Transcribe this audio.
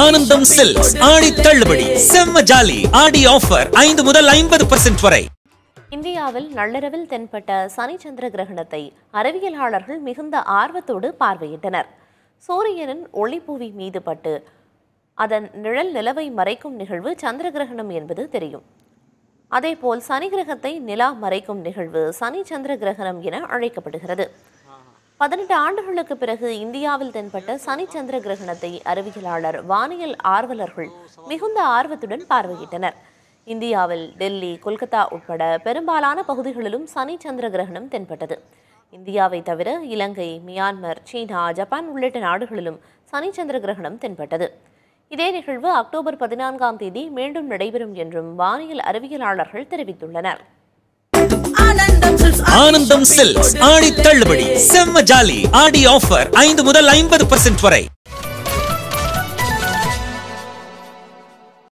ஆனந்தம் சில்க்ஸ் ஆடி தள்ளுபடி செம்ம ஜாலி ஆடி ஆஃபர் 5 முதல் 50% வரை. இந்தியாவில் நள்ளிரவில் தென்பட்ட சனி சந்திர கிரகணத்தை அறிவியலாளர்கள் மிகுந்த ஆர்வத்தோடு பார்வையிட்டனர். சூரியனின் ஒளிப்புவி மீது பட்டு அதன் நிழல் நிலவை மறைக்கும் நிகழ்வு சந்திர கிரகணம் என்பது தெரியும். அதேபோல் சனி கிரகத்தை நிலா மறைக்கும் நிகழ்வு சனி சந்திர கிரகணம் என அழைக்கப்படுகிறது. 18 ஆண்டுகளுக்கு பிறகு இந்தியாவில் தென்பட்ட சனி சந்திர கிரகணத்தை அறிவியலாளர் வானியல் ஆர்வலர்கள் மிகுந்த ஆர்வத்துடன் பார்வையிட்டனர். இந்தியாவில் டெல்லி, கொல்கத்தா உட்பட பெரும்பாலான பகுதிகளிலும் சனி சந்திர கிரகணம் தென்பட்டது. இந்தியாவை தவிர இலங்கை, மியான்மர், சீனா, ஜப்பான் உள்ளிட்ட நாடுகளிலும் சனி சந்திர கிரகணம் தென்பட்டது. இதே நிகழ்வு அக்டோபர் 14ஆம் தேதி மீண்டும் நடைபெறும் என்றும் வானியல் அறிவியலாளர்கள் தெரிவித்துள்ளனர். ஆனந்தம் சில்க்ஸ் ஆடி தள்ளுபடி செம்ம ஜாலி ஆடி ஆஃபர் 5 முதல் 50% வரை.